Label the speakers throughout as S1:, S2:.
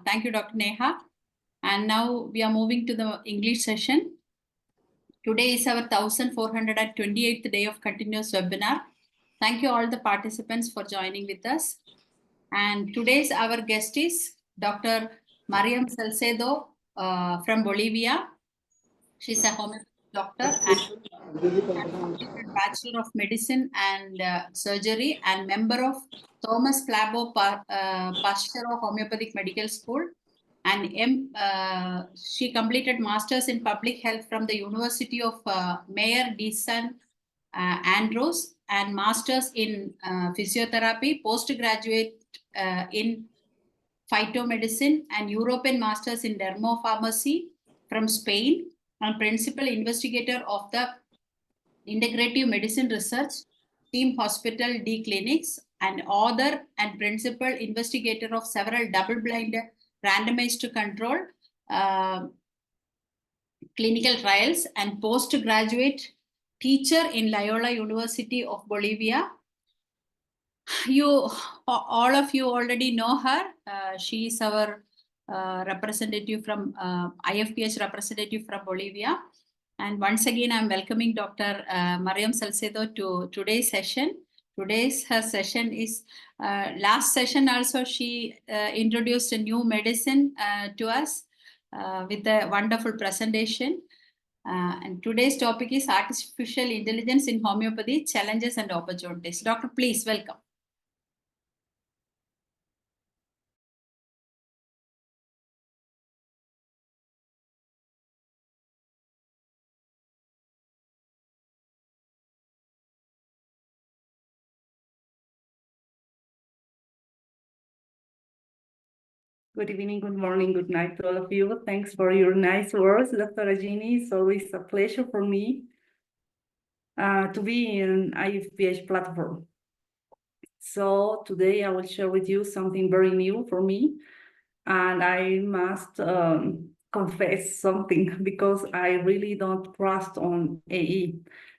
S1: Thank you, Dr. Neha. And now we are moving to the English session. Today is our 1428th day of continuous webinar. Thank you all the participants for joining with us. And today's our guest is Dr. Marian Salcedo from Bolivia. She's a homeopathic doctor and completed Bachelor of Medicine and Surgery and member of Thomas Plabo Pastero Homeopathic Medical School. And she completed Masters in Public Health from the University of Mayor de San Andros and Masters in Physiotherapy, postgraduate in Phytomedicine and European Masters in Dermopharmacy from Spain, and Principal Investigator of the Integrative Medicine Research Team Hospital D Clinics, and author and Principal Investigator of several double-blind randomized control clinical trials, and postgraduate teacher in Loyola University of Bolivia. All of you already know her. She is our representative from IFPH representative from Bolivia. And once again, I'm welcoming Dr. Marian Salcedo to today's session. Her session is last session also she introduced a new medicine to us with a wonderful presentation. And today's topic is artificial intelligence in homeopathy, challenges and opportunities. Doctor, please welcome.
S2: Good evening, good morning, good night to all of you. Thanks for your nice words, Dr. Ajini. It's always a pleasure for me to be in IFPH platform. So today I will share with you something very new for me. And I must confess something because I really don't trust on AE.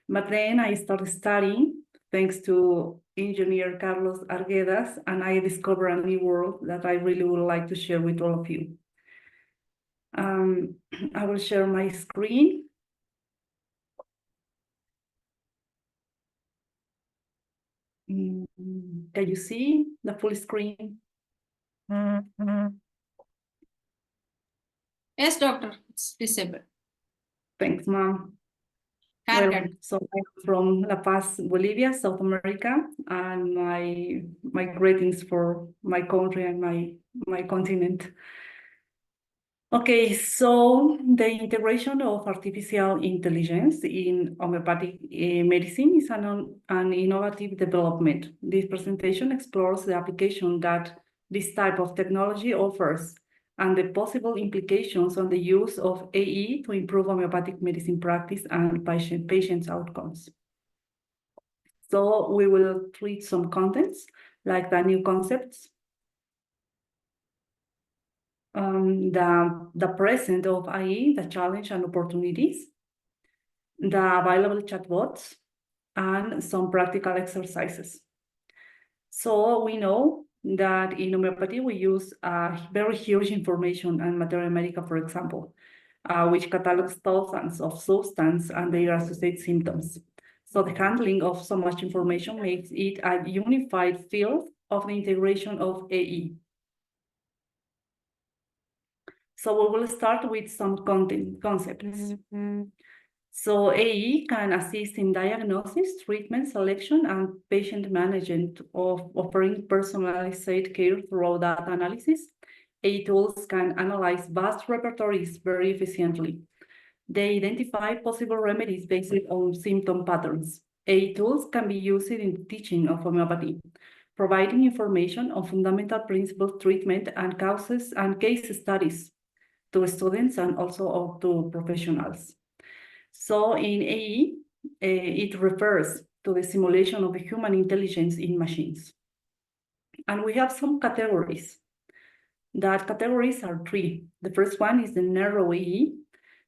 S2: But then I started studying thanks to engineer Carlos Arguedas, and I discovered a new world that I really would like to share with all of you. I will share my screen. Can you see the full screen?
S1: Yes, doctor, it's visible.
S2: Thanks, ma'am. Well, so I'm from La Paz, Bolivia, South America, and my greetings for my country and my continent. Okay, so the integration of artificial intelligence in homeopathic medicine is an innovative development. This presentation explores the application that this type of technology offers and the possible implications on the use of AE to improve homeopathic medicine practice and patients' outcomes. So we will treat some contents like the new concepts, the present of AI, the challenge and opportunities, the available chatbots, and some practical exercises. So we know that in homeopathy, we use very huge information and materia medica, for example, which catalogs thousands of substances and their associated symptoms. So the handling of so much information makes it a unified field of the integration of AE. So we will start with some concepts. So AE can assist in diagnosis, treatment, selection, and patient management of offering personalized care through data analysis. AE tools can analyze vast repertories very efficiently. They identify possible remedies based on symptom patterns. AE tools can be used in teaching of homeopathy, providing information on fundamental principles of treatment and causes and case studies to students and also to professionals. So in AE, it refers to the simulation of the human intelligence in machines. And we have some categories. That categories are three. The first one is the narrow AE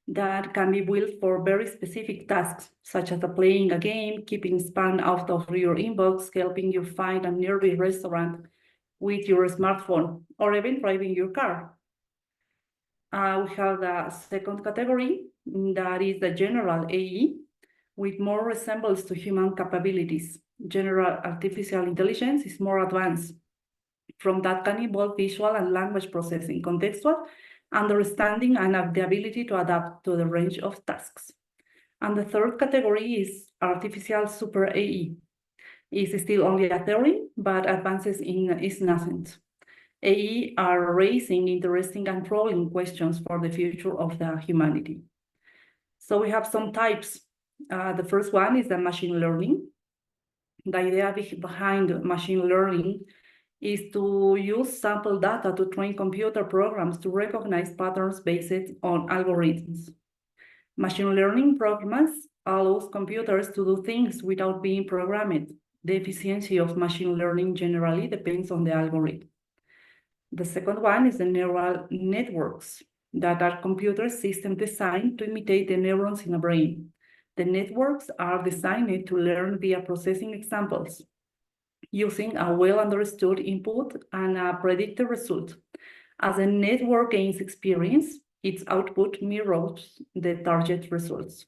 S2: that can be built for very specific tasks, such as playing a game, keeping spam out of your inbox, helping you find a nearby restaurant, with your smartphone or even driving your car. We have the second category, that is the general AE, with more resemblance to human capabilities. General artificial intelligence is more advanced. From that can involve visual and language processing, contextual understanding, and the ability to adapt to the range of tasks. And the third category is artificial super AE. It's still only a theory, but advances is nascent. AE are raising interesting and troubling questions for the future of the humanity. So we have some types. The first one is the machine learning. The idea behind machine learning is to use sample data to train computer programs to recognize patterns based on algorithms. Machine learning programs allows computers to do things without being programmed. The efficiency of machine learning generally depends on the algorithm. The second one is the neural networks, that are computer systems designed to imitate the neurons in a brain. The networks are designed to learn via processing examples, using a well-understood input and a predicted result. As a network gains experience, its output mirrors the target results.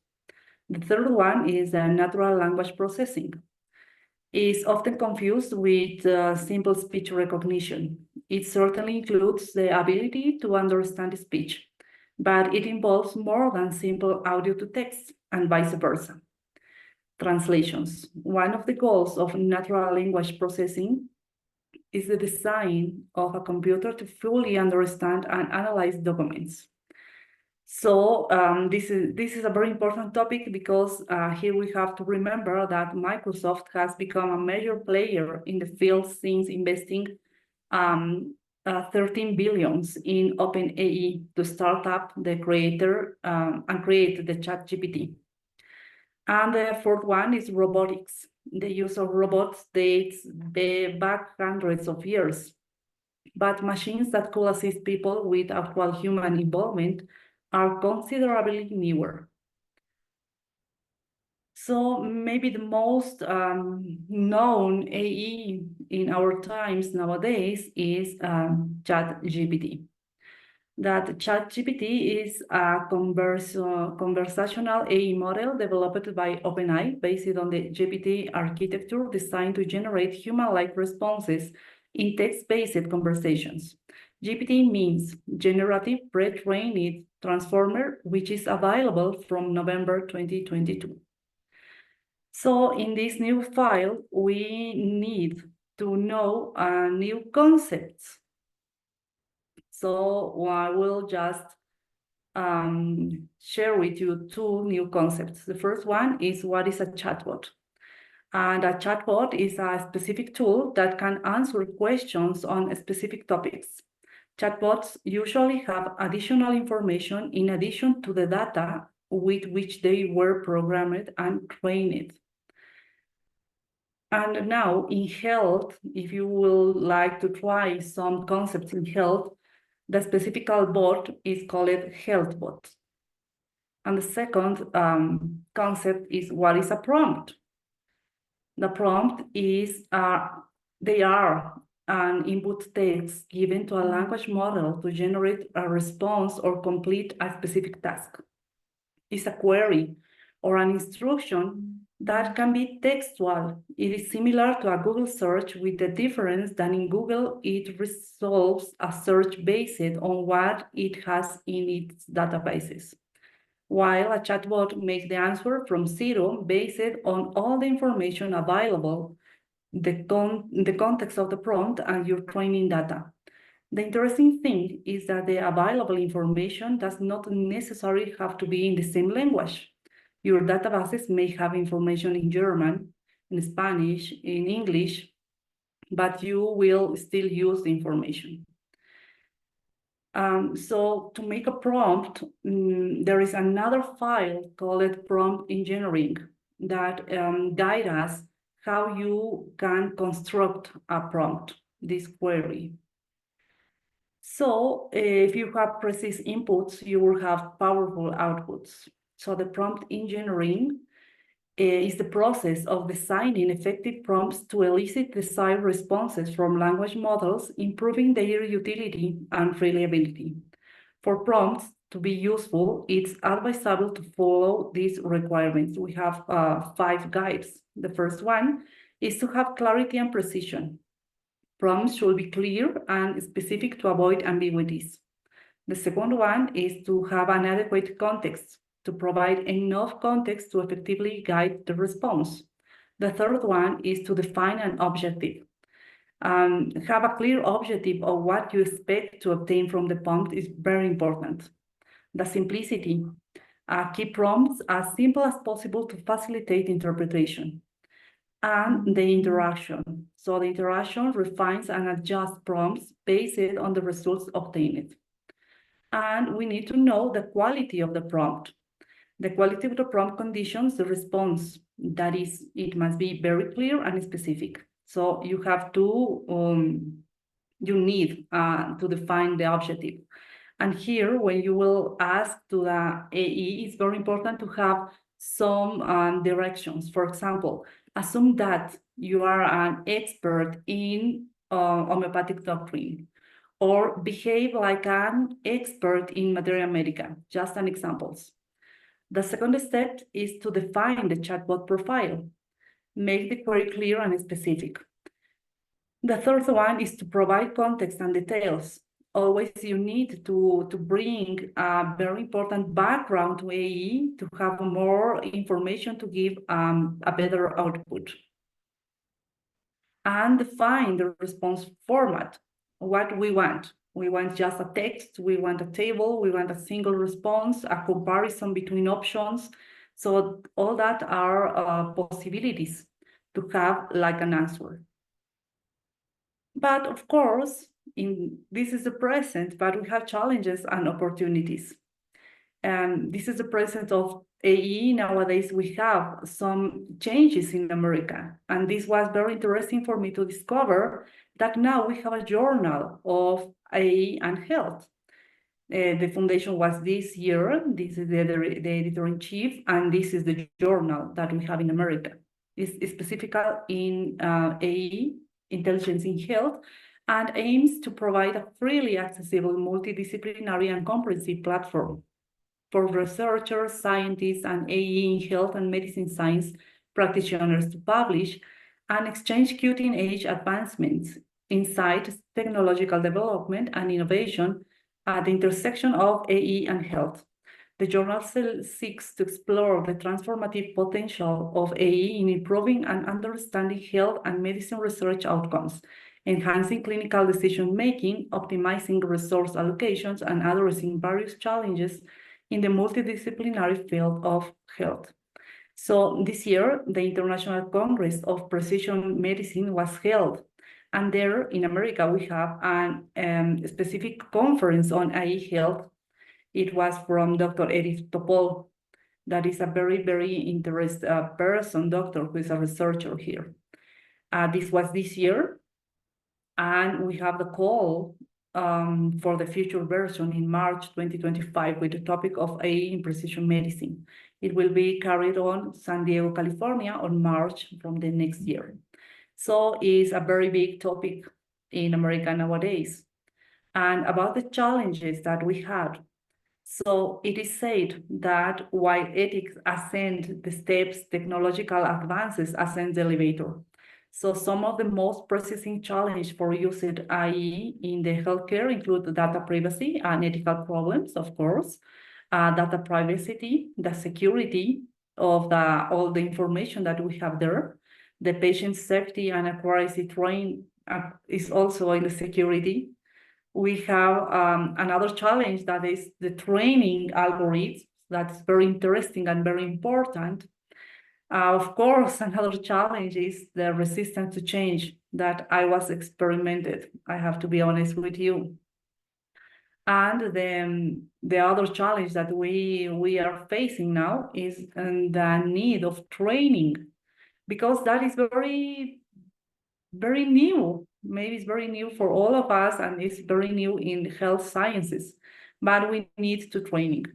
S2: The third one is natural language processing. It's often confused with simple speech recognition. It certainly includes the ability to understand speech, but it involves more than simple audio to text and vice versa. Translations. One of the goals of natural language processing is the design of a computer to fully understand and analyze documents. So this is a very important topic because here we have to remember that Microsoft has become a major player in the field since investing 13 billions in OpenAI to start up the creator and create the ChatGPT. And the fourth one is robotics. The use of robots dates back hundreds of years, but machines that could assist people with actual human involvement are considerably newer. So maybe the most known AE in our times nowadays is ChatGPT. That ChatGPT is a conversational AI model developed by OpenAI based on the GPT architecture designed to generate human-like responses in text-based conversations. GPT means Generative Pre-trained Transformer, which is available from November 2022. So in this new file, we need to know new concepts. So I will just share with you two new concepts. The first one is, what is a chatbot? And a chatbot is a specific tool that can answer questions on specific topics. Chatbots usually have additional information in addition to the data with which they were programmed and trained. And now in health, if you will like to try some concepts in health, the specific bot is called HealthBot. And the second concept is, what is a prompt? The prompt is, they are an input text given to a language model to generate a response or complete a specific task. It's a query or an instruction that can be textual. It is similar to a Google search, with the difference that in Google, it resolves a search based on what it has in its databases, while a chatbot makes the answer from zero based on all the information available, the context of the prompt, and your training data. The interesting thing is that the available information does not necessarily have to be in the same language. Your databases may have information in German, in Spanish, in English, but you will still use the information. So to make a prompt, there is another file called prompt engineering that guides us how you can construct a prompt, this query. So if you have precise inputs, you will have powerful outputs. So the prompt engineering is the process of designing effective prompts to elicit desired responses from language models, improving their utility and reliability. For prompts to be useful, it's advisable to follow these requirements. We have 5 guides. The first one is to have clarity and precision. Prompts should be clear and specific to avoid ambiguities. The second one is to have an adequate context, to provide enough context to effectively guide the response. The third one is to define an objective. Have a clear objective of what you expect to obtain from the prompt is very important. The simplicity. Keep prompts as simple as possible to facilitate interpretation. And the interaction. So the interaction refines and adjusts prompts based on the results obtained. And we need to know the quality of the prompt. The quality of the prompt conditions the response. That is, it must be very clear and specific. So you have to, you need to define the objective. And here, when you will ask to the AE, it's very important to have some directions. For example, assume that you are an expert in homeopathic doctrine, or behave like an expert in materia medica, just an examples. The second step is to define the chatbot profile. Make the query clear and specific. The third one is to provide context and details. Always you need to bring a very important background to AE to have more information to give a better output. And define the response format, what we want. We want just a text, we want a table, we want a single response, a comparison between options. So all that are possibilities to have like an answer. But of course, this is the present, but we have challenges and opportunities. And this is the present of AE. Nowadays, we have some changes in America. And this was very interesting for me to discover that now we have a journal of AE and health. The foundation was this year. This is the editor-in-chief, and this is the journal that we have in America. It's specific in AE, intelligence in health, and aims to provide a freely accessible, multidisciplinary and comprehensive platform for researchers, scientists, and AE in health and medicine science practitioners to publish and exchange cutting-edge advancements, insights, technological development, and innovation at the intersection of AE and health. The journal seeks to explore the transformative potential of AE in improving and understanding health and medicine research outcomes, enhancing clinical decision-making, optimizing resource allocations, and addressing various challenges in the multidisciplinary field of health. So this year, the International Congress of Precision Medicine was held. And there in America, we have a specific conference on AE health. It was from Dr. Edith Topol. That is a very, very interesting doctor who is a researcher here. This was this year. And we have the call for the future version in March 2025 with the topic of AE in precision medicine. It will be carried on San Diego, California on March from the next year. So it's a very big topic in America nowadays. And about the challenges that we had. So it is said that while ethics ascend the steps, technological advances ascend the elevator. So some of the most pressing challenges for using AI in the healthcare include data privacy and ethical problems, of course, data privacy, the security of all the information that we have there, the patient safety and accuracy train is also in the security. We have another challenge that is the training algorithms. That's very interesting and very important. Of course, another challenge is the resistance to change that I was experimented. I have to be honest with you. And then the other challenge that we are facing now is the need of training, because that is very, very new. Maybe it's very new for all of us, and it's very new in health sciences, but we need to training.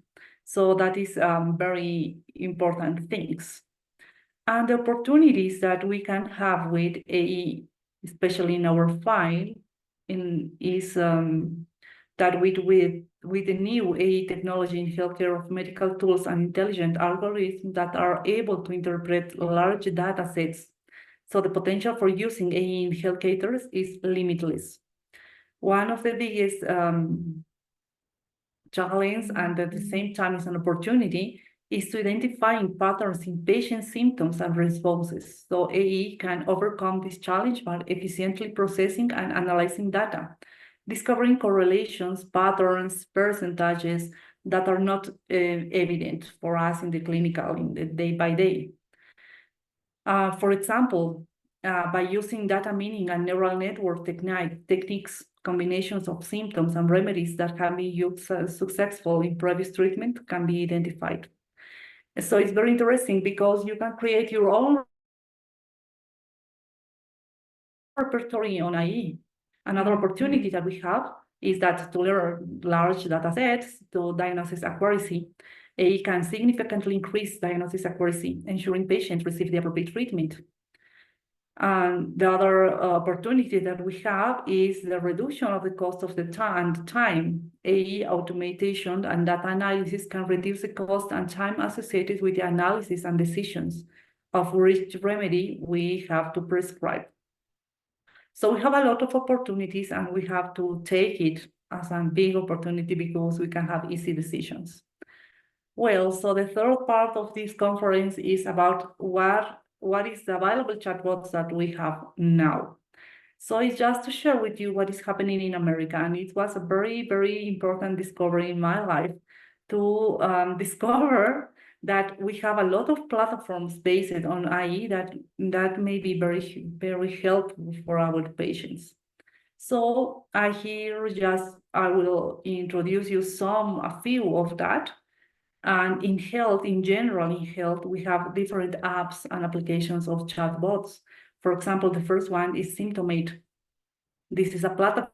S2: So that is very important things. And the opportunities that we can have with AE, especially in our file, is that with the new AE technology in healthcare of medical tools and intelligent algorithms that are able to interpret large data sets. So the potential for using AE in healthcare is limitless. One of the biggest challenge and at the same time is an opportunity is to identifying patterns in patient symptoms and responses. So AE can overcome this challenge by efficiently processing and analyzing data, discovering correlations, patterns, percentages that are not evident for us in the clinical, in the day by day. For example, by using data meaning and neural network techniques, combinations of symptoms and remedies that can be used successful in previous treatment can be identified. So it's very interesting because you can create your own repertoire on IE. Another opportunity that we have is that to learn large data sets to diagnosis accuracy, it can significantly increase diagnosis accuracy, ensuring patients receive the appropriate treatment. And the other opportunity that we have is the reduction of the cost of the time. AE automation and data analysis can reduce the cost and time associated with the analysis and decisions of which remedy we have to prescribe. So we have a lot of opportunities and we have to take it as a big opportunity because we can have easy decisions. Well, so the third part of this conference is about what is the available chatbots that we have now. So it's just to share with you what is happening in America. And it was a very, very important discovery in my life to discover that we have a lot of platforms based on IE that may be very, very helpful for our patients. So I will introduce you a few of that. And in health, in general, in health, we have different apps and applications of chatbots. For example, the first one is Symptomate. This is a platform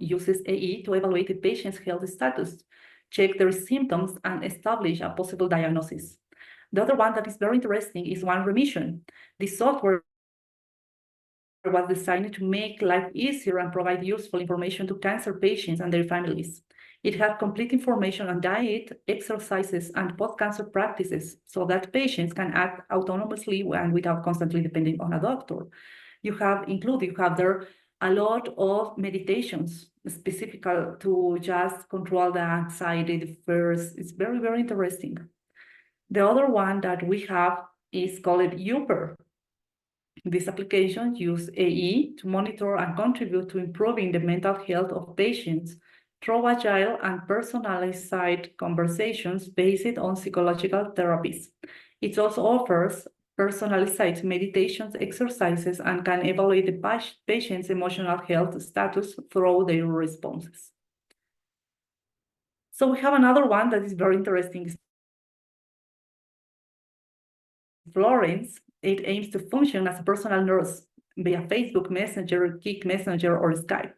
S2: uses AE to evaluate the patient's health status, check their symptoms, and establish a possible diagnosis. The other one that is very interesting is One Remission. This software was designed to make life easier and provide useful information to cancer patients and their families. It has complete information on diet, exercises, and post-cancer practices so that patients can act autonomously and without constantly depending on a doctor. You have there a lot of meditations specific to just control the anxiety, the fears. It's very, very interesting. The other one that we have is called Uper. This application uses AE to monitor and contribute to improving the mental health of patients through agile and personalized conversations based on psychological therapies. It also offers personalized meditations, exercises, and can evaluate the patient's emotional health status through their responses. So we have another one that is very interesting. Florence, it aims to function as a personal nurse via Facebook Messenger, Kik Messenger, or Skype.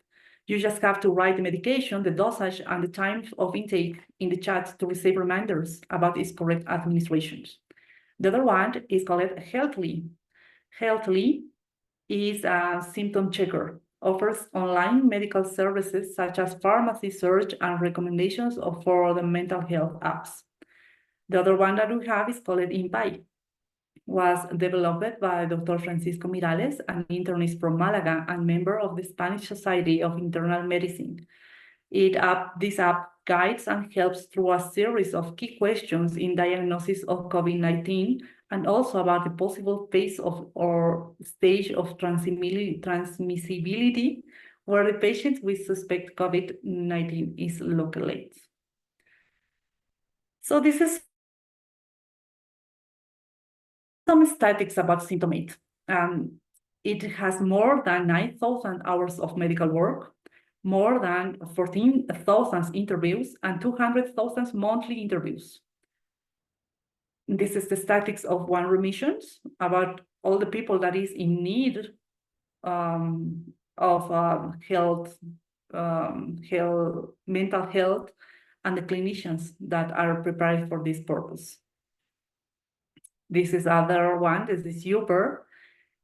S2: You just have to write the medication, the dosage, and the time of intake in the chat to receive reminders about its correct administration. The other one is called Healthly. Healthly is a symptom checker, offers online medical services such as pharmacy search and recommendations for the mental health apps. The other one that we have is called IMPAI. Was developed by Dr. Francisco Mirales, an internist from Malaga and member of the Spanish Society of Internal Medicine. This app guides and helps through a series of key questions in diagnosis of COVID-19 and also about the possible phase or stage of transmissibility where the patient with suspect COVID-19 is located. So this is some statistics about Symptomate. It has more than 9,000 hours of medical work, more than 14,000 interviews, and 200,000 monthly interviews. This is the statistics of One Remissions about all the people that is in need of mental health, and the clinicians that are prepared for this purpose. This is other one. This is super.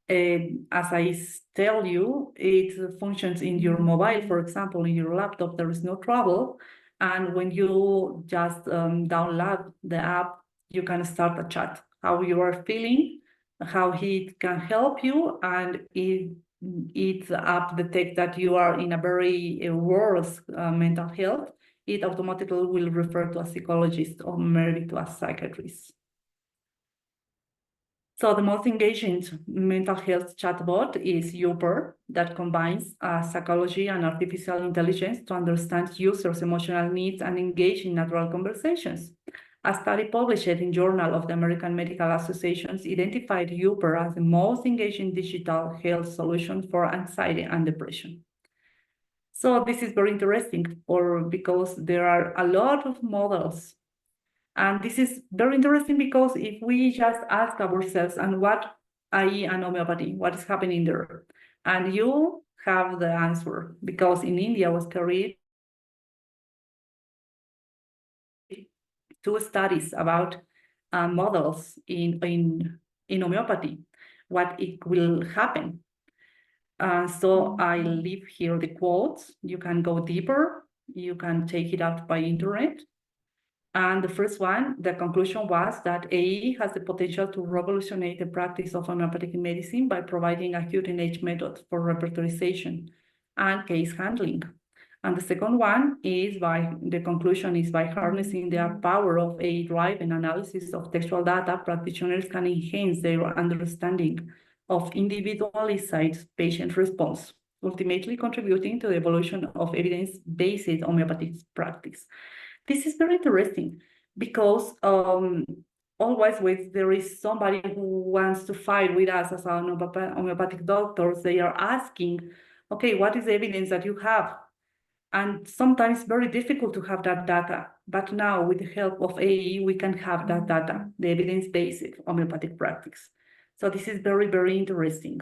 S2: As I tell you, it functions in your mobile, for example, in your laptop, there is no trouble. And when you just download the app, you can start a chat, how you are feeling, how it can help you, and if the app detects that you are in a very worse mental health, it automatically will refer to a psychologist or maybe to a psychiatrist. So the most engaging mental health chatbot is Uber, that combines psychology and artificial intelligence to understand users' emotional needs and engage in natural conversations. A study published in Journal of the American Medical Associations identified Uber as the most engaging digital health solution for anxiety and depression. So this is very interesting because there are a lot of models. And this is very interesting because if we just ask ourselves, and what IE and homeopathy, what is happening there? And you have the answer, because in India was carried 2 studies about models in homeopathy, what it will happen. So I leave here the quotes. You can go deeper. You can take it out by internet. And the first one, the conclusion was that AE has the potential to revolutionize the practice of homeopathic medicine by providing a cutting-edge method for repertorization and case handling. And the second one is the conclusion is by harnessing the power of AE-driven analysis of textual data, practitioners can enhance their understanding of individualized patient response, ultimately contributing to the evolution of evidence-based homeopathic practice. This is very interesting because always when there is somebody who wants to fight with us as homeopathic doctors, they are asking, okay, what is the evidence that you have? And sometimes it's very difficult to have that data. But now with the help of AE, we can have that data, the evidence-based homeopathic practice. So this is very, very interesting.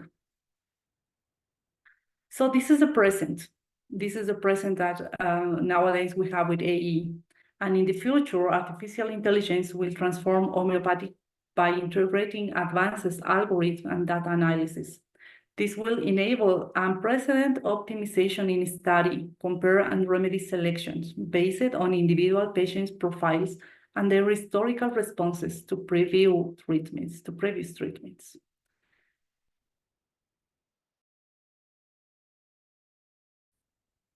S2: So this is the present. This is the present that nowadays we have with AE. And in the future, artificial intelligence will transform homeopathy by integrating advanced algorithms and data analysis. This will enable unprecedented optimization in study, compare, and remedy selections based on individual patients' profiles and their historical responses to previous treatments.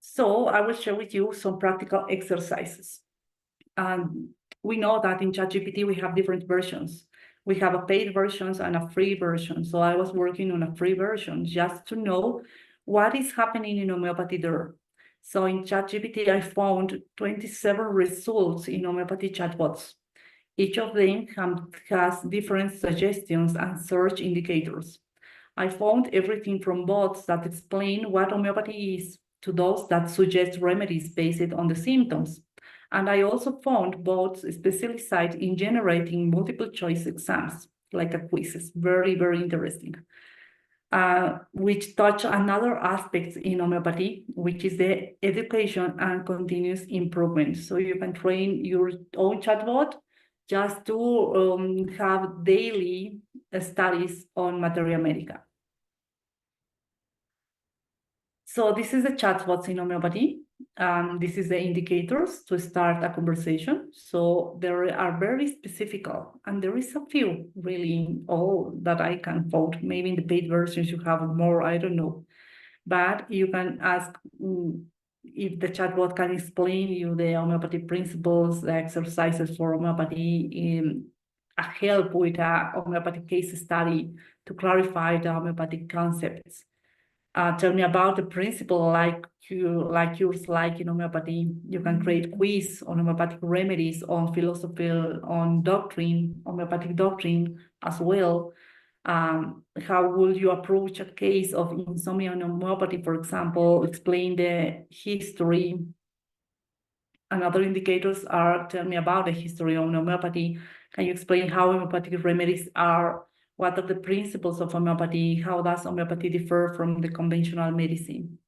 S2: So I will share with you some practical exercises. We know that in ChatGPT, we have different versions. We have a paid versions and a free version. So I was working on a free version just to know what is happening in homeopathy there. So in ChatGPT, I found 27 results in homeopathy chatbots. Each of them has different suggestions and search indicators. I found everything from bots that explain what homeopathy is to those that suggest remedies based on the symptoms. And I also found bots specialized in generating multiple choice exams, like a quizzes. Very, very interesting. Which touch another aspect in homeopathy, which is the education and continuous improvement. So you can train your own chatbot just to have daily studies on materia medica. So this is the chatbots in homeopathy. This is the indicators to start a conversation. So there are very specific, and there is a few really in all that I can find. Maybe in the paid versions you have more, I don't know. But you can ask if the chatbot can explain you the homeopathy principles, the exercises for homeopathy, a help with a homeopathic case study to clarify the homeopathic concepts. Tell me about the principle like yours, like in homeopathy. You can create quiz on homeopathic remedies, on philosophy, on doctrine, homeopathic doctrine as well. How will you approach a case of insomnia in homeopathy, for example, explain the history. And other indicators are, tell me about the history of homeopathy. Can you explain how homeopathic remedies are? What are the principles of homeopathy? How does homeopathy differ from the conventional medicine?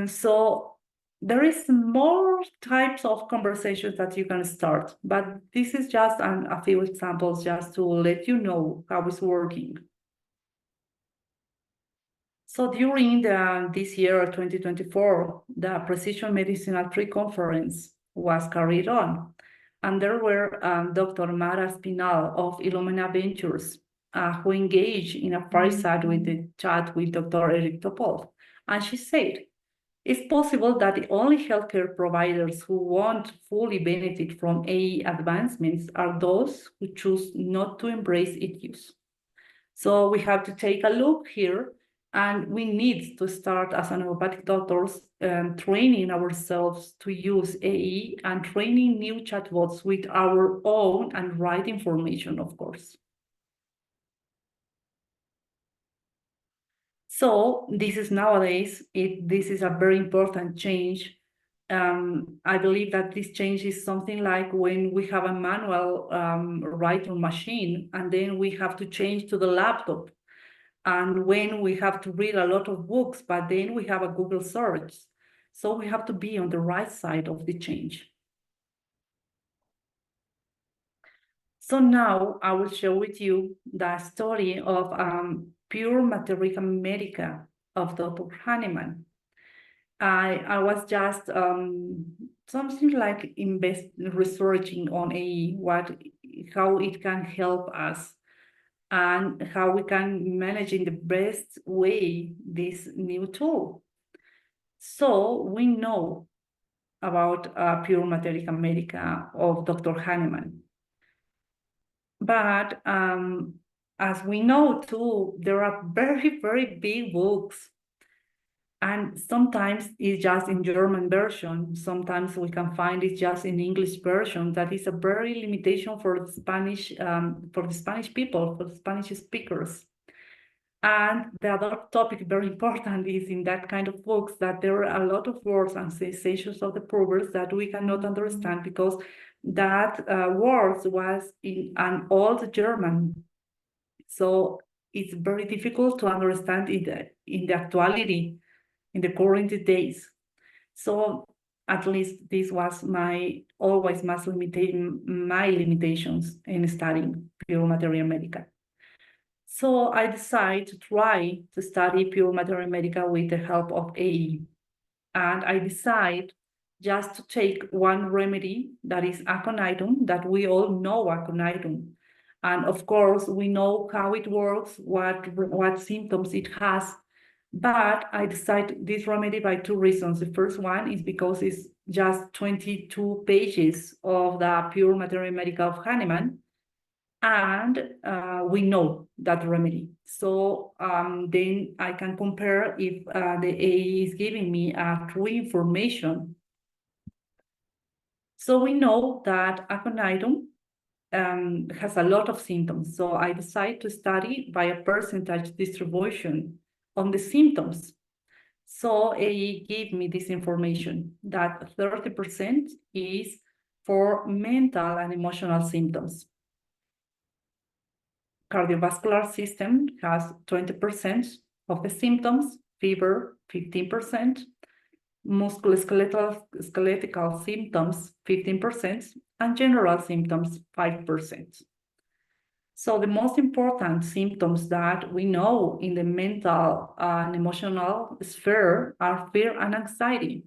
S2: So There is more types of conversations that you can start, but this is just a few examples just to let you know how it's working. So during this year, 2024, the Precision Medicine Pre-Conference was carried on. And there were Dr. Mara Spinal of Illumina Ventures, who engaged in a fireside with the chat with Dr. Eric Topol. And she said, it's possible that the only healthcare providers who won't fully benefit from AE advancements are those who choose not to embrace its use. So we have to take a look here, and we need to start as homeopathic doctors training ourselves to use AE and training new chatbots with our own and right information, of course. So this is nowadays, this is a very important change. I believe that this change is something like when we have a manual writing machine, and then we have to change to the laptop. And when we have to read a lot of books, but then we have a Google search. So we have to be on the right side of the change. So now I will share with you the story of Pure Materica Medica of Dr. Hahnemann. I was just something like researching on AE, how it can help us and how we can manage in the best way this new tool. So we know about Pure Materica Medica of Dr. Hahnemann. But as we know too, there are very, very big books. And sometimes it's just in German version. Sometimes we can find it just in English version. That is a very limitation for the Spanish people, for the Spanish speakers. And the other topic very important is in that kind of books that there are a lot of words and sensations of the provers that we cannot understand because that words was in an old German. So it's very difficult to understand in the actuality, in the current days. So at least this was always my limitations in studying Pure Materia Medica. So I decided to try to study Pure Materia Medica with the help of AE. And I decided just to take one remedy that is aconitum, that we all know aconitum. And of course, we know how it works, what symptoms it has. But I decided this remedy by two reasons. The first one is because it's just 22 pages of the Pure Materia Medica of Hahnemann. And we know that remedy. So then I can compare if the AE is giving me true information. So we know that aconitum has a lot of symptoms. So I decided to study by a percentage distribution on the symptoms. So AE gave me this information that 30% is for mental and emotional symptoms. Cardiovascular system has 20% of the symptoms, fever 15%, musculoskeletal symptoms 15%, and general symptoms 5%. So the most important symptoms that we know in the mental and emotional sphere are fear and anxiety.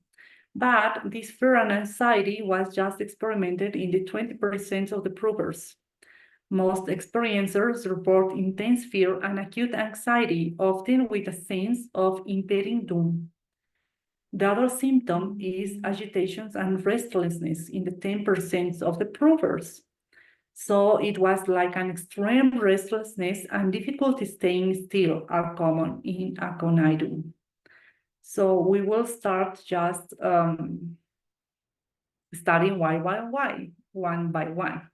S2: But this fear and anxiety was just experimented in the 20% of the provers. Most experiencers report intense fear and acute anxiety, often with a sense of impending doom. The other symptom is agitations and restlessness in the 10% of the provers. So it was like an extreme restlessness and difficulty staying still are common in aconitum. So we will start just studying one by one.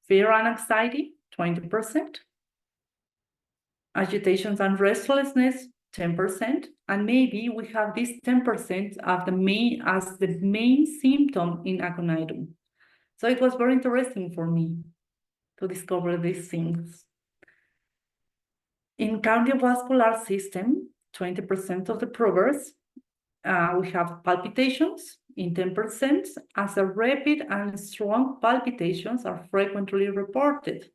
S2: Fear and anxiety, 20%. Agitations and restlessness, 10%. And maybe we have this 10% as the main symptom in aconitum. So it was very interesting for me to discover these things. In cardiovascular system, 20% of the provers we have palpitations in 10%, as a rapid and strong palpitations are frequently reported.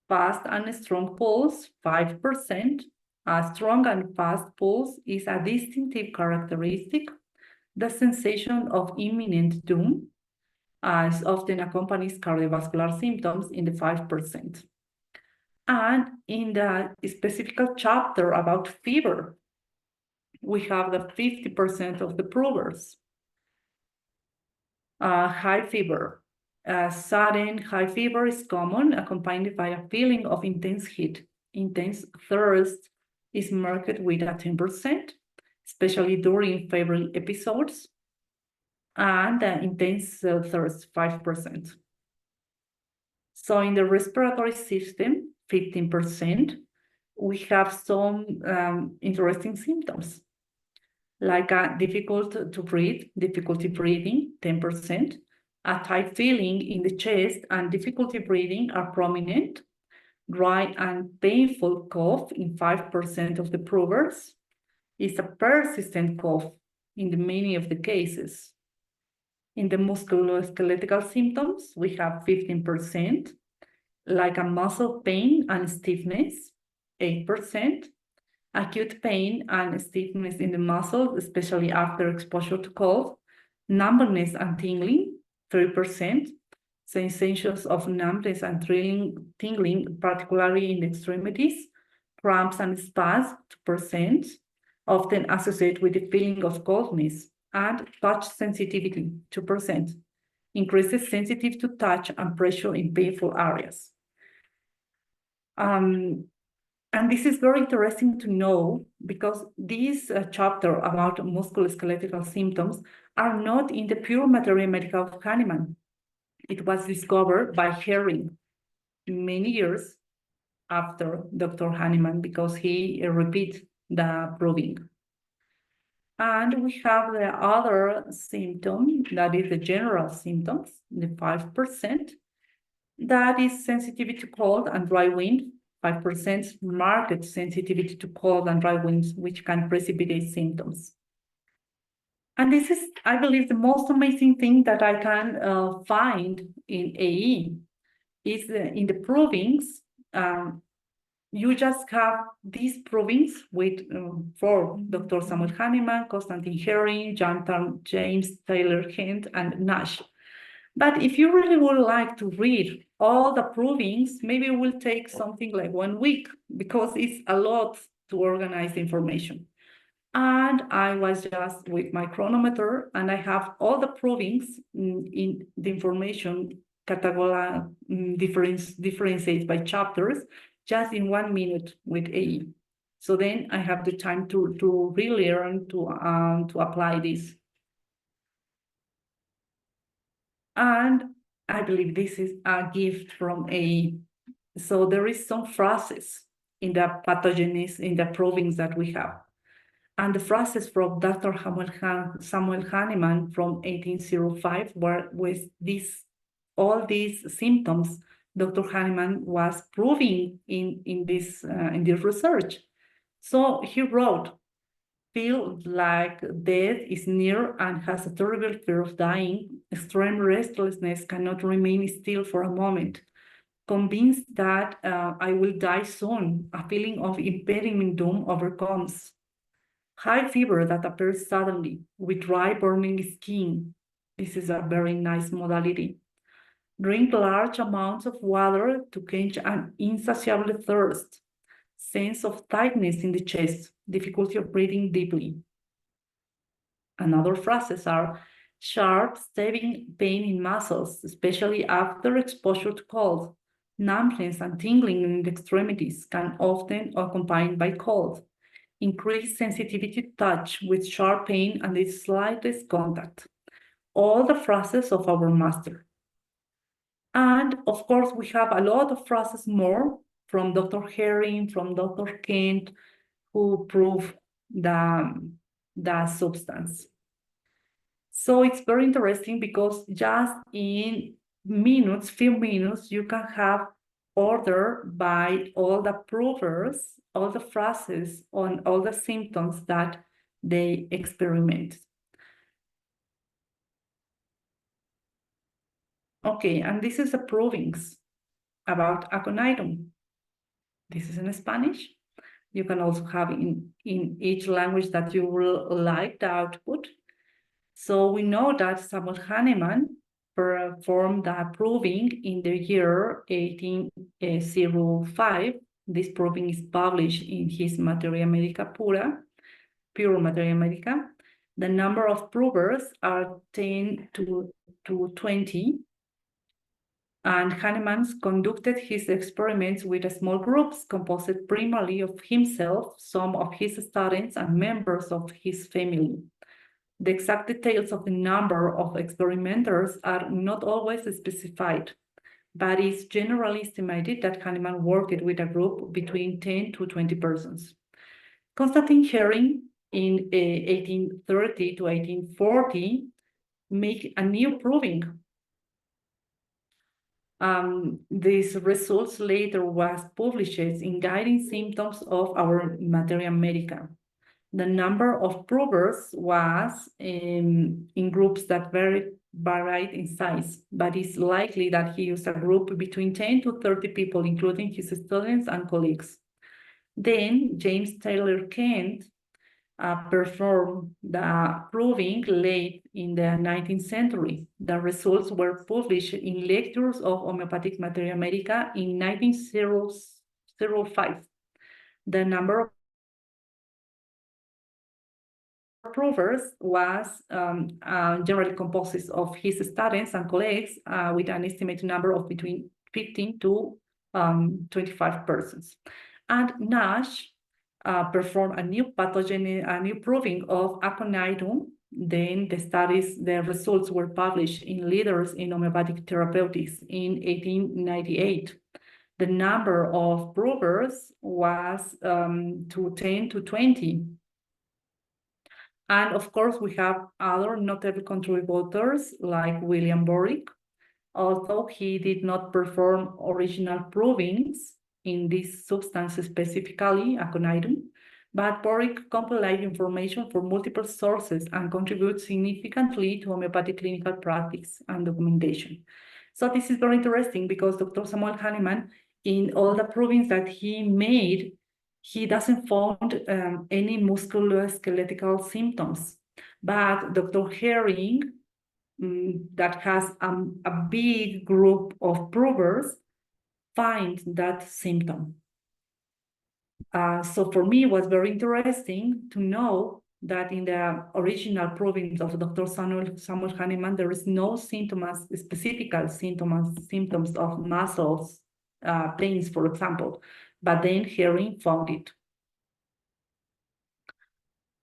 S2: Fast and strong pulse, 5%. A strong and fast pulse is a distinctive characteristic. The sensation of imminent doom is often accompanies cardiovascular symptoms in the 5%. And in the specific chapter about fever, we have the 50% of the provers. High fever. Sudden high fever is common, accompanied by a feeling of intense heat. Intense thirst is marked with a 10%, especially during febrile episodes, and intense thirst, 5%. So in the respiratory system, 15%, we have some interesting symptoms, like difficulty breathing, 10%. A tight feeling in the chest and difficulty breathing are prominent. Dry and painful cough in 5% of the provers is a persistent cough in many of the cases. In the musculoskeletal symptoms, we have 15%, like a muscle pain and stiffness, 8%. Acute pain and stiffness in the muscles, especially after exposure to cold. Numbness and tingling, 3%. Sensations of numbness and tingling, particularly in the extremities. Cramps and spasms, 2%, often associated with the feeling of coldness. And touch sensitivity, 2%. Increases sensitive to touch and pressure in painful areas. And this is very interesting to know, because this chapter about musculoskeletal symptoms are not in the pure materia medica of Hahnemann. It was discovered by Herring many years after Dr. Hahnemann, because he repeated the proving. And we have the other symptom, that is the general symptoms, the 5%. That is sensitivity to cold and dry wind, 5% marked sensitivity to cold and dry winds, which can precipitate symptoms. And this is, I believe, the most amazing thing that I can find in AE, is in the provings. You just have these provings with for Dr. Samuel Hahnemann, Konstantin Herring, James Taylor Hent, and Nash. But if you really would like to read all the provings, maybe it will take something like 1 week, because it's a lot to organize the information. And I was just with my chronometer, and I have all the provings in the information category, differentiated by chapters, just in 1 minute with AE. So then I have the time to really learn to apply this. And I believe this is a gift from AE. So there is some phrases in the pathogenes, in the provings that we have. And the phrases from Dr. Samuel Hahnemann from 1805 were with all these symptoms Dr. Hahnemann was proving in this research. So he wrote, "Feel like death is near and has a terrible fear of dying. Extreme restlessness, cannot remain still for a moment. Convinced that I will die soon, a feeling of impending doom overcomes. High fever that appears suddenly with dry burning skin." This is a very nice modality. "Drink large amounts of water to quench an insatiable thirst. Sense of tightness in the chest, difficulty of breathing deeply." Another phrases are sharp, stabbing pain in muscles, especially after exposure to cold. Numbness and tingling in the extremities can often accompanied by cold. Increased sensitivity to touch with sharp pain and the slightest contact. All the phrases of our master. And of course, we have a lot of phrases more from Dr. Herring, from Dr. Kent, who prove the substance. So it's very interesting, because just in few minutes, you can have order by all the provers, all the phrases on all the symptoms that they experiment. Okay, and this is the provings about aconitum. This is in Spanish. You can also have in each language that you will like the output. So we know that Samuel Hahnemann performed the proving in the year 1805. This proving is published in his Materia Medica Pura, Pure Materia Medica. The number of provers are 10 to 20. And Hahnemann conducted his experiments with small groups composed primarily of himself, some of his students, and members of his family. The exact details of the number of experimenters are not always specified, but it's generally estimated that Hahnemann worked with a group between 10 to 20 persons. Konstantin Hering in 1830 to 1840 made a new proving. These results later was published in Guiding Symptoms of Our Materia Medica. The number of provers was in groups that varied in size, but it's likely that he used a group between 10 to 30 people, including his students and colleagues. Then James Taylor Kent performed the proving late in the 19th century. The results were published in Lectures of Homeopathic Materia Medica in 1905. The number of provers was generally composed of his students and colleagues with an estimated number of between 15 to 25 persons. And Nash performed a new pathogen, a new proving of aconitum. Then the results were published in Leaders in Homeopathic Therapeutics in 1898. The number of provers was 10 to 20. And of course, we have other notable contributors like William Borick, although he did not perform original provings in this substance specifically, aconitum, but Borick compiled information from multiple sources and contributes significantly to homeopathic clinical practice and documentation. So this is very interesting because Dr. Samuel Hahnemann, in all the provings that he made, he doesn't find any musculoskeletal symptoms. But Dr. Hering, that has a big group of provers, find that symptom. So for me, it was very interesting to know that in the original provings of Dr. Samuel Hahnemann, there is no symptoms, specific symptoms of muscles, pains, for example, but then Hering found it.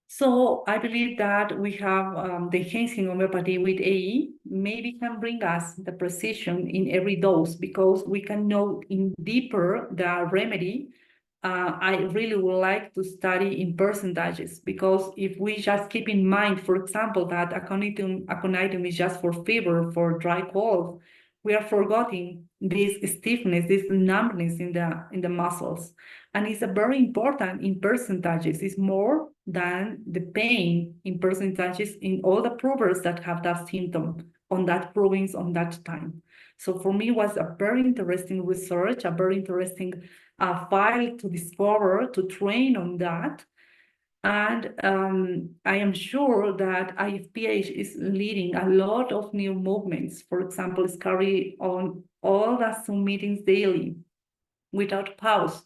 S2: So I believe that we have the enhancing homeopathy with AE maybe can bring us the precision in every dose because we can know in deeper the remedy. I really would like to study in percentages because if we just keep in mind, for example, that aconitum is just for fever, for dry cold, we are forgetting this stiffness, this numbness in the muscles. And it's very important in percentages. It's more than the pain in percentages in all the provers that have that symptom on that provings on that time. So for me, it was a very interesting research, a very interesting file to discover, to train on that. And I am sure that IFPH is leading a lot of new movements. For example, it's carrying on all the Zoom meetings daily without pause.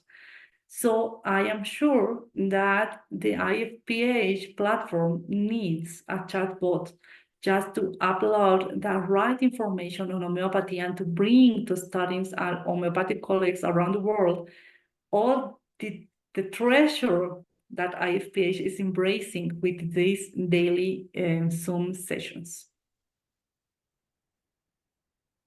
S2: So I am sure that the IFPH platform needs a chatbot just to upload the right information on homeopathy and to bring to students and homeopathic colleagues around the world all the treasure that IFPH is embracing with these daily Zoom sessions.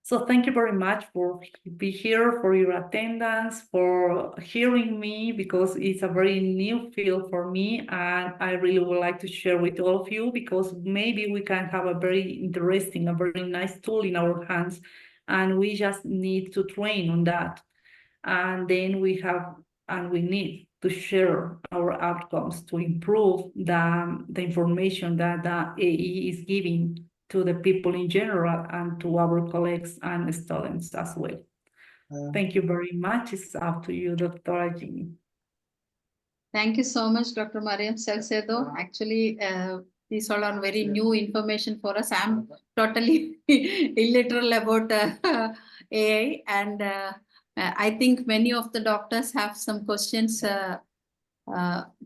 S2: So thank you very much for being here, for your attendance, for hearing me, because it's a very new field for me. And I really would like to share with all of you, because maybe we can have a very interesting, a very nice tool in our hands. And we just need to train on that. And then we need to share our outcomes, to improve the information that the AE is giving to the people in general and to our colleagues and students as well. Thank you very much. It's up to you, Dr. Jimmy.
S1: Thank you so much, Dr. Marian Salcedo. Actually, these all are very new information for us. I'm totally illiterate about AI, and I think many of the doctors have some questions to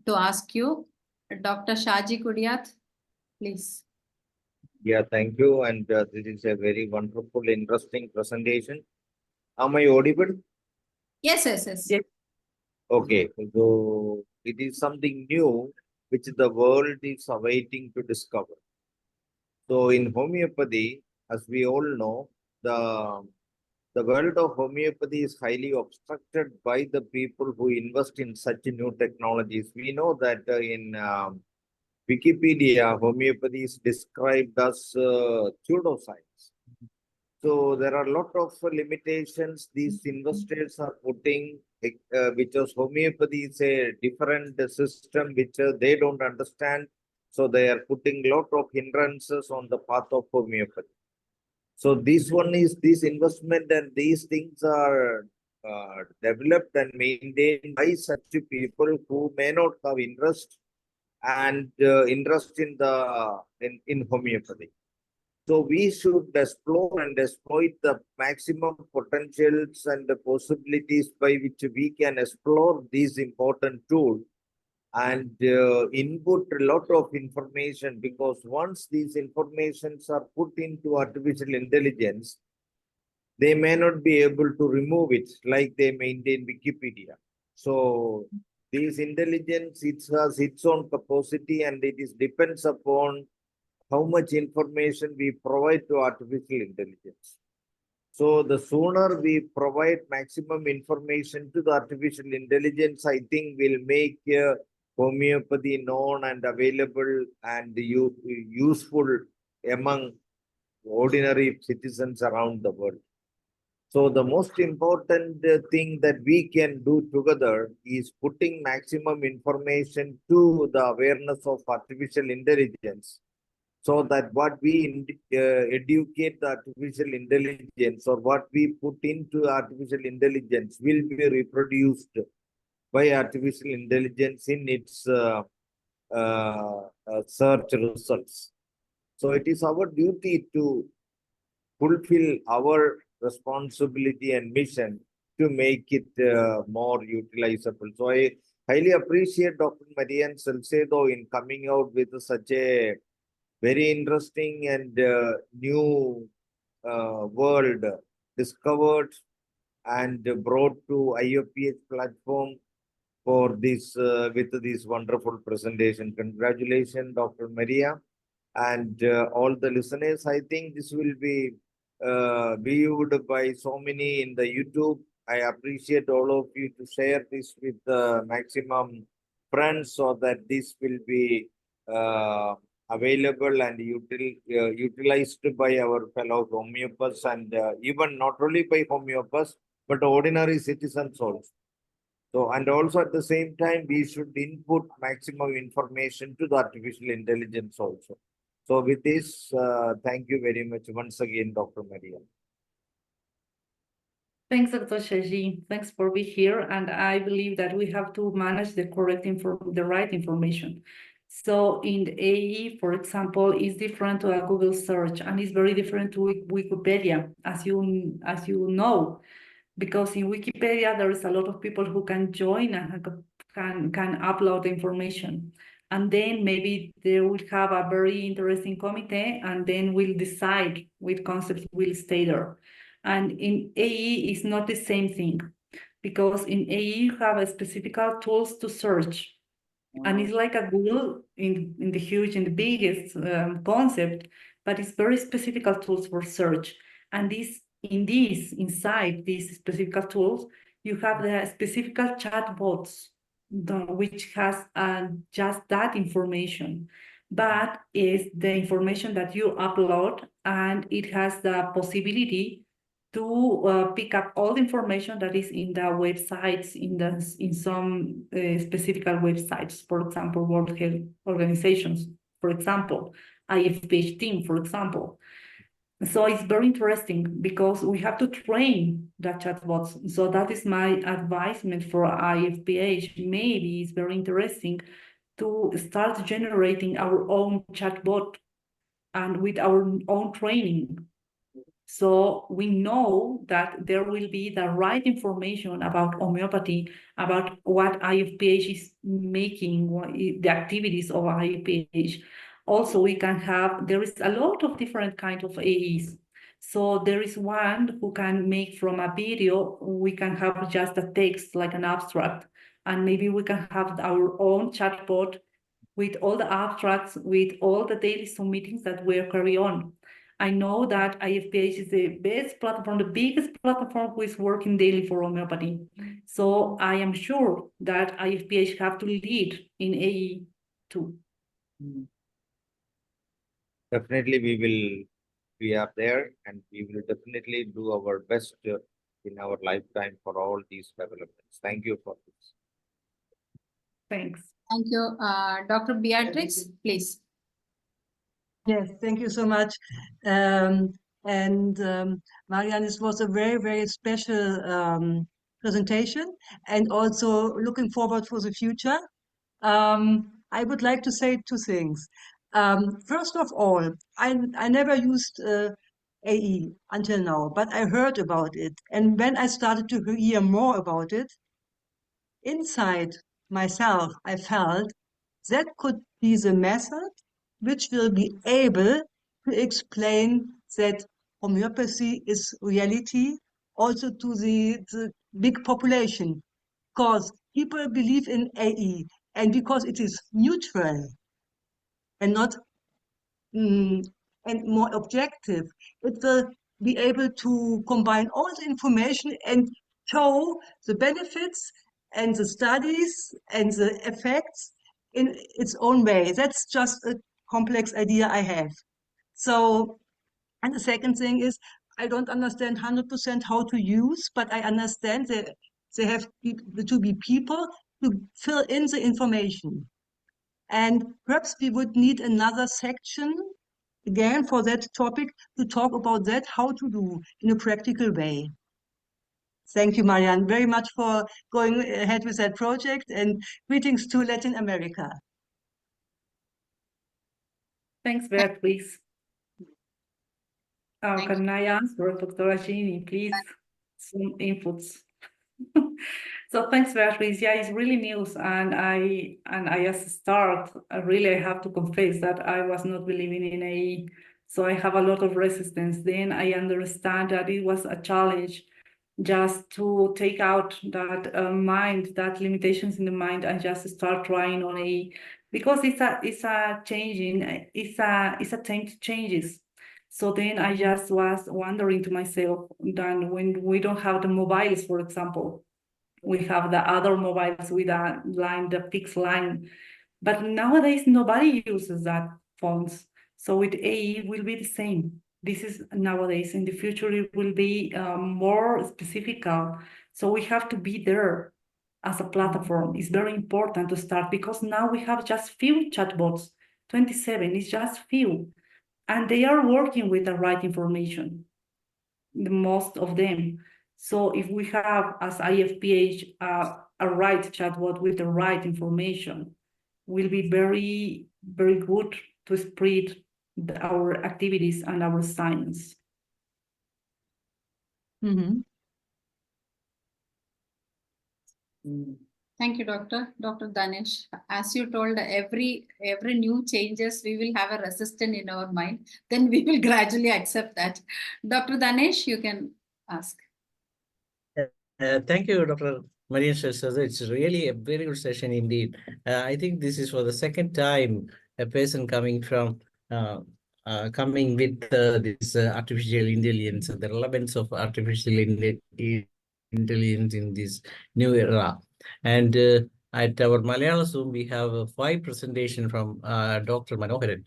S1: ask you. Dr. Shaji Kudiat, please.
S3: Yeah, thank you. And this is a very wonderful, interesting presentation. Am I audible?
S1: Yes, yes, yes.
S3: Okay, so it is something new which the world is awaiting to discover. So in homeopathy, as we all know, the world of homeopathy is highly obstructed by the people who invest in such new technologies. We know that in Wikipedia, homeopathy is described as pseudoscience. So there are a lot of limitations these investors are putting, because homeopathy is a different system which they don't understand. So they are putting a lot of hindrances on the path of homeopathy. So this one is this investment, and these things are developed and maintained by such people who may not have interest and interest in in homeopathy. So we should explore and exploit the maximum potentials and the possibilities by which we can explore these important tools and input a lot of information, because once these informations are put into artificial intelligence, they may not be able to remove it like they maintain Wikipedia. So this intelligence, it has its own capacity, and it is depends upon how much information we provide to artificial intelligence. So the sooner we provide maximum information to the artificial intelligence, I think will make homeopathy known and available and useful among ordinary citizens around the world. So the most important thing that we can do together is putting maximum information to the awareness of artificial intelligence, so that what we educate the artificial intelligence or what we put into artificial intelligence will be reproduced by artificial intelligence in its search results. So it is our duty to fulfill our responsibility and mission to make it more utilizable. So I highly appreciate Dr. Marian Salcedo in coming out with such a very interesting and new world discovered and brought to IFPH platform for this with this wonderful presentation. Congratulations, Dr. Maria, and all the listeners. I think this will be viewed by so many in the YouTube. I appreciate all of you to share this with the maximum friends, so that this will be available and utilized by our fellow homeopaths, and even not only by homeopaths, but ordinary citizens also. So, and also at the same time, we should input maximum information to the artificial intelligence also. So with this, thank you very much once again, Dr. Maria.
S2: Thanks, Dr. Shaji. Thanks for being here. And I believe that we have to manage the right information. So in the AE, for example, is different to a Google search, and it's very different to Wikipedia, as you know, because in Wikipedia there is a lot of people who can join and can upload information, and then maybe they will have a very interesting committee, and then we'll decide which concepts will stay there. And in AE, it's not the same thing, because in AE you have a specific tools to search. And it's like a Google in the biggest concept, but it's very specific tools for search. And inside these specific tools, you have the specific chatbots, which has just that information, but is the information that you upload, and it has the possibility to pick up all the information that is in the websites, in some specific websites, for example, World Health Organizations, for example, IFPH team, for example. So it's very interesting because we have to train the chatbots. So that is my advisement for IFPH. Maybe it's very interesting to start generating our own chatbot and with our own training. So we know that there will be the right information about homeopathy, about what IFPH is making, the activities of IFPH. Also, we can have, there is a lot of different kinds of AEs. So there is one who can make from a video, we can have just a text like an abstract, and maybe we can have our own chatbot with all the abstracts, with all the daily Zoom meetings that we carry on. I know that IFPH is the best platform, the biggest platform who is working daily for homeopathy. So I am sure that IFPH have to lead in AE too.
S3: Definitely, we are there, and we will definitely do our best in our lifetime for all these developments. Thank you for this.
S2: Thanks.
S1: Thank you. Dr. Beatrix, please.
S4: Yes, thank you so much. Marian, this was a very, very special presentation, and also looking forward for the future. I would like to say two things. First of all, I never used AE until now, but I heard about it. And when I started to hear more about it, inside myself, I felt that could be the method which will be able to explain that homeopathy is reality also to the big population, because people believe in AE, and because it is neutral and not and more objective, it will be able to combine all the information and show the benefits and the studies and the effects in its own way. That's just a complex idea I have. So, and the second thing is, I don't understand 100% how to use, but I understand that they have to be people to fill in the information. And perhaps we would need another section again for that topic to talk about that, how to do in a practical way. Thank you, Marian, very much for going ahead with that project, and greetings to Latin America.
S2: Thanks, Beatrice.
S1: Thank
S2: Can I answer, Dr. Gini, please? Some inputs. So thanks, Beatrice. Yeah, it's really news, and I as a start, I have to confess that I was not believing in AE, so I have a lot of resistance. Then I understand that it was a challenge just to take out that mind, that limitations in the mind, and just start trying on AE, because it's a changing, it's a time to changes. So then I just was wondering to myself that when we don't have the mobiles, for example, we have the other mobiles with a line, the fixed line. But nowadays, nobody uses that phones. So with AE will be the same. This is nowadays. In the future, it will be more specific. So we have to be there as a platform. It's very important to start, because now we have just few chatbots. 27 is just few. And they are working with the right information, the most of them. So if we have, as IFPH, a right chatbot with the right information, will be very, very good to spread our activities and our science.
S4: Mm-hmm.
S1: Thank you, Dr. Danish. As you told, every new changes, we will have a resistance in our mind. Then we will gradually accept that. Dr. Danish, you can ask.
S5: Thank you, Dr. Marian Salcedo. It's really a very good session indeed. I think this is for the second time a person coming from coming with this artificial intelligence, the relevance of artificial intelligence in this new era. And at our Malayalam Zoom, we have 5 presentations from Dr. Manoharan.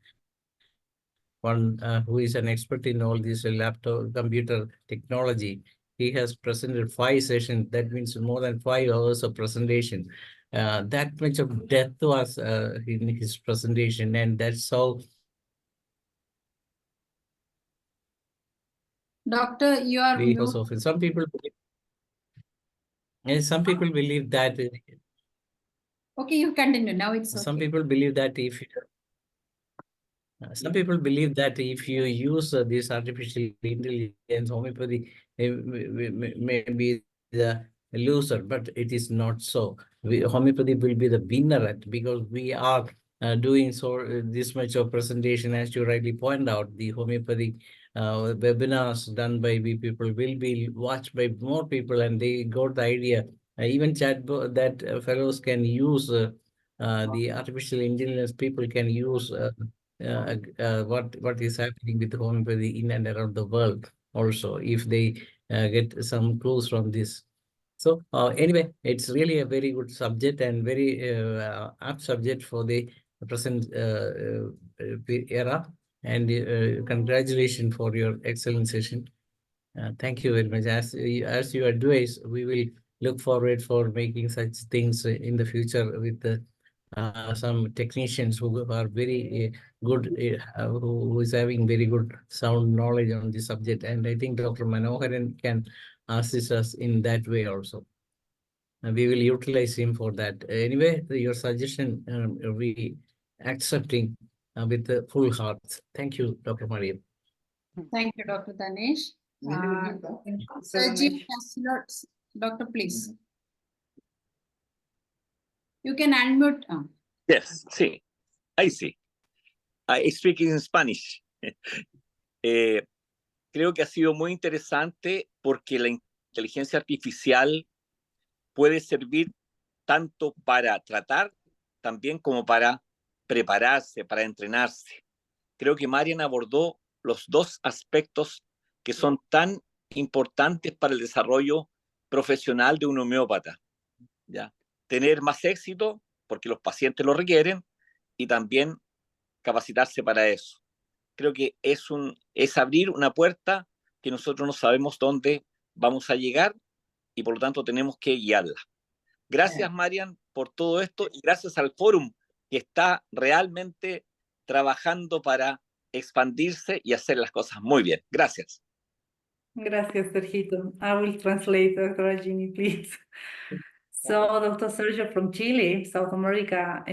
S5: one who is an expert in all this laptop computer technology. He has presented 5 sessions. That means more than 5 hours of presentation. That much of depth was in his presentation, and that's how.
S1: Doctor, you are
S5: Because
S1: mute.
S5: of it. Some people believe that.
S1: Okay, you continue. Now it's
S5: Some
S1: okay.
S5: people believe that if you. Some people believe that if you use this artificial intelligence, homeopathy may be the loser, but it is not so. Homeopathy will be the winner because we are doing this much of presentation, as you rightly point out. The homeopathy webinars done by people will be watched by more people, and they got the idea. Even chatbot that fellows can use. The artificial intelligence people can use what is happening with homeopathy in and around the world also, if they get some clues from this. So anyway, it's really a very good subject and very apt subject for the present era. And congratulations for your excellent session. Thank you very much. As you advise, we will look forward for making such things in the future with some technicians who are very good, who is having very good sound knowledge on the subject. And I think Dr. Manoharan can assist us in that way also. We will utilize him for that. Anyway, your suggestion we accepting with the full heart. Thank you, Dr. Marian.
S1: Thank you, Dr. Danesh. Sergio Castellos, Doctor, please. You can unmute.
S6: Yes, sí. I see. I speak in Spanish. Creo que ha sido muy interesante porque la inteligencia artificial puede servir tanto para tratar también como para prepararse, para entrenarse. Creo que Marian abordó los dos aspectos que son tan importantes para el desarrollo profesional de un homeópata, ¿ya? Tener más éxito porque los pacientes lo requieren y también capacitarse para eso. Creo que es abrir una puerta que nosotros no sabemos dónde vamos a llegar y por lo tanto tenemos que guiarla. Gracias, Marian, por todo esto y gracias al fórum que está realmente trabajando para expandirse y hacer las cosas muy bien. Gracias.
S2: Gracias, Sergito. I will translate, Dr. Gini, please. So Dr. Sergio from Chile, South America,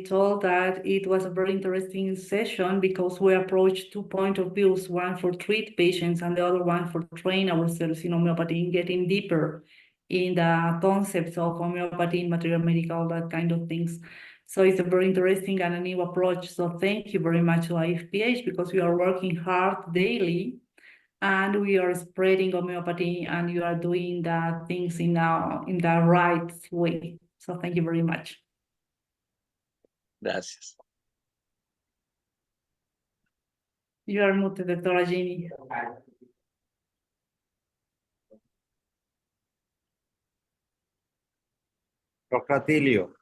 S2: told that it was a very interesting session because we approached 2 points of views, one for treat patients and the other one for train ourselves in homeopathy, getting deeper in the concepts of homeopathy, material medical, that kind of things. So it's a very interesting and a new approach. So thank you very much to IFPH because we are working hard daily and we are spreading homeopathy and you are doing the things in the right way. So thank you very much.
S6: Gracias.
S2: You are muted, Dr. Gini.
S3: Dr. Atilio.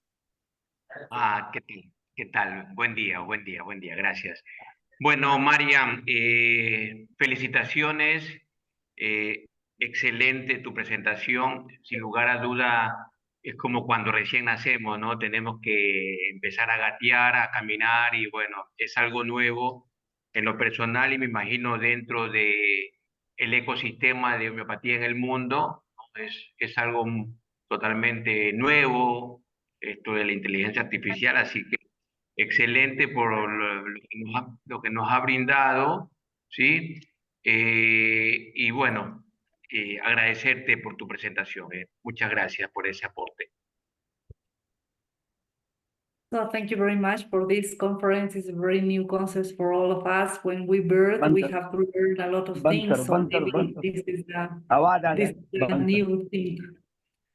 S7: ¿Qué tal? Buen día, gracias. Bueno, Marian, felicitaciones, excelente tu presentación, sin lugar a duda es como cuando recién nacemos, ¿no? Tenemos que empezar a gatear, a caminar y bueno, es algo nuevo en lo personal y me imagino dentro de el ecosistema de homeopatía en el mundo, ¿no? Es algo totalmente nuevo, esto de la inteligencia artificial, así que excelente por lo que nos ha brindado, ¿sí? Y bueno, agradecerte por tu presentación. Muchas gracias por ese aporte.
S2: So thank you very much for this conference. It's a very new concept for all of us. When we birth, we have to learn a lot of things. So maybe this is the new thing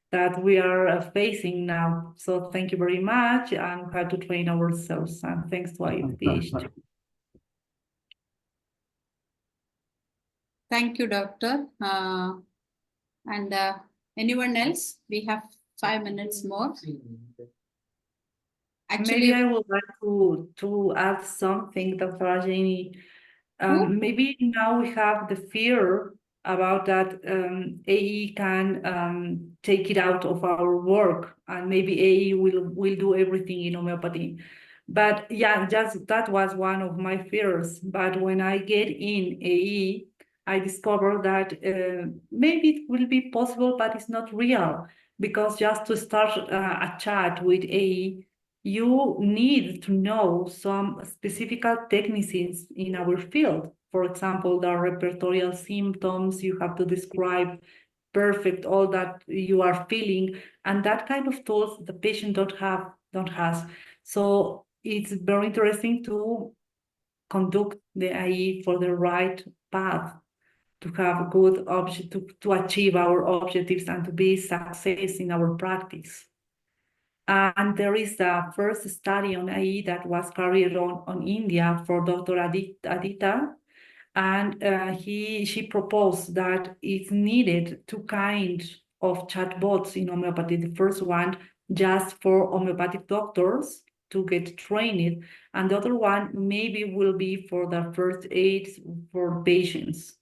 S2: that we are facing now. So thank you very much and how to train ourselves. And thanks to IFPH.
S1: Thank you, Doctor. And anyone else? We have 5 minutes more. Actually,
S2: maybe I would like to add something, Dr. Ajani. Maybe now we have the fear about that AE can take it out of our work, and maybe AE will do everything in homeopathy. But yeah, just that was one of my fears. But when I get in AE, I discovered that maybe it will be possible, but it's not real, because just to start a chat with AE, you need to know some specific techniques in our field. For example, the repertorial symptoms, you have to describe perfect all that you are feeling, and that kind of tools the patient don't have. So it's very interesting to conduct the IE for the right path, to have good to achieve our objectives and to be success in our practice. And there is the first study on IE that was carried on India for Dr. Aditya, and she proposed that it's needed two kinds of chatbots in homeopathy. The first one just for homeopathic doctors to get trained, and the other one maybe will be for the first aid for patients,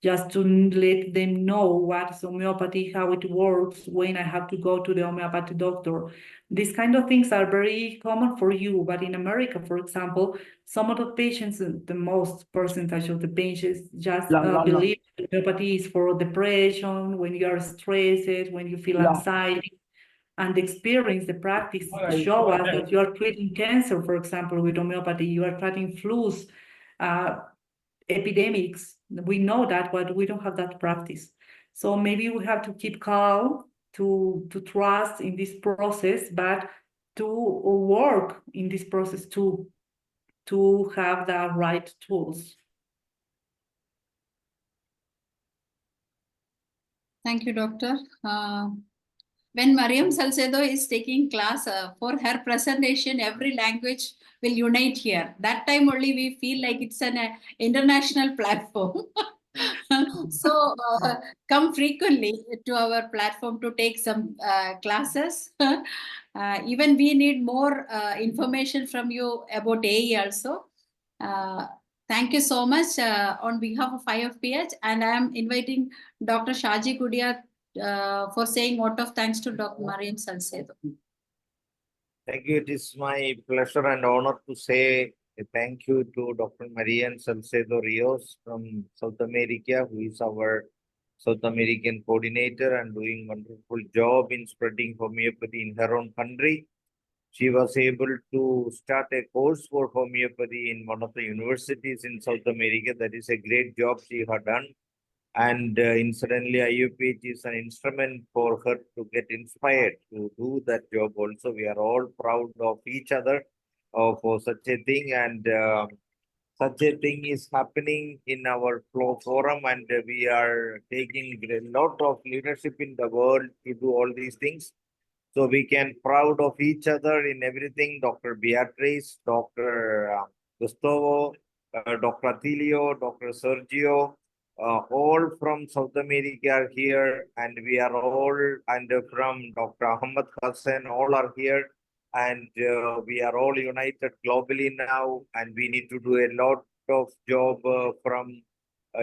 S2: just to let them know what's homeopathy, how it works, when I have to go to the homeopathy doctor. These kind of things are very common for you, but in America, for example, some of the patients, the most percentage of the patients just believe homeopathy is for depression, when you are stressed, when you feel anxiety. And the experience, the practice show us that you are treating cancer, for example, with homeopathy, you are treating flus, epidemics. We know that, but we don't have that practice. So maybe we have to keep calm, to trust in this process, but to work in this process to have the right tools.
S1: Thank you, Doctor. When Mariam Salcedo is taking class for her presentation, every language will unite here. That time only we feel like it's an international platform. So come frequently to our platform to take some classes. Even we need more information from you about AE also. Thank you so much on behalf of IFPH, and I am inviting Dr. Shaji Kudia for saying vote of thanks to Dr.MARIAN SALCEDO.
S3: Thank you. It is my pleasure and honor to say thank you to Dr. Marian Salcedo Rios from South America, who is our South American coordinator and doing wonderful job in spreading homeopathy in her own country. She was able to start a course for homeopathy in one of the universities in South America. That is a great job she had done. And incidentally, IFPH is an instrument for her to get inspired to do that job also. We are all proud of each other for such a thing. And such a thing is happening in our forum, and we are taking a lot of leadership in the world to do all these things. So we can proud of each other in everything. Dr. Beatrice, Dr. Gustavo, Dr. Atilio, Dr. Sergio, all from South America are here, and we are all, and from Dr. Ahmed Hassan, all are here, and we are all united globally now, and we need to do a lot of job from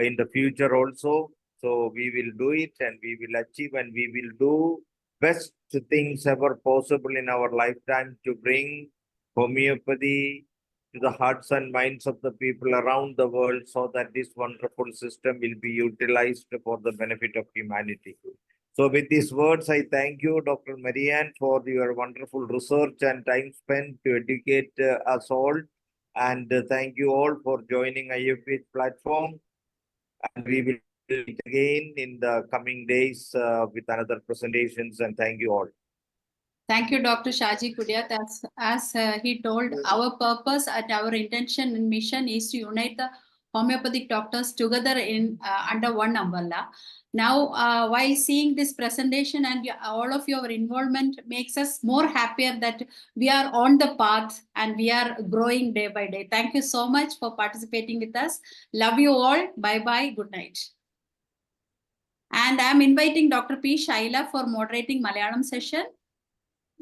S3: in the future also. So we will do it, and we will achieve, and we will do best things ever possible in our lifetime to bring homeopathy to the hearts and minds of the people around the world, so that this wonderful system will be utilized for the benefit of humanity. So with these words, I thank you, Dr. Marian, for your wonderful research and time spent to educate us all. And thank you all for joining IFPH platform. And we will meet again in the coming days with another presentations. And thank you all.
S1: Thank you, Dr. Shaji Kudia. As he told, our purpose and our intention and mission is to unite the homeopathic doctors together in under one umbrella. Now, while seeing this presentation and all of your involvement makes us more happier that we are on the path and we are growing day by day. Thank you so much for participating with us. Love you all. Bye-bye. Good night. And I'm inviting Dr. P. Shaila for moderating Malayalam session.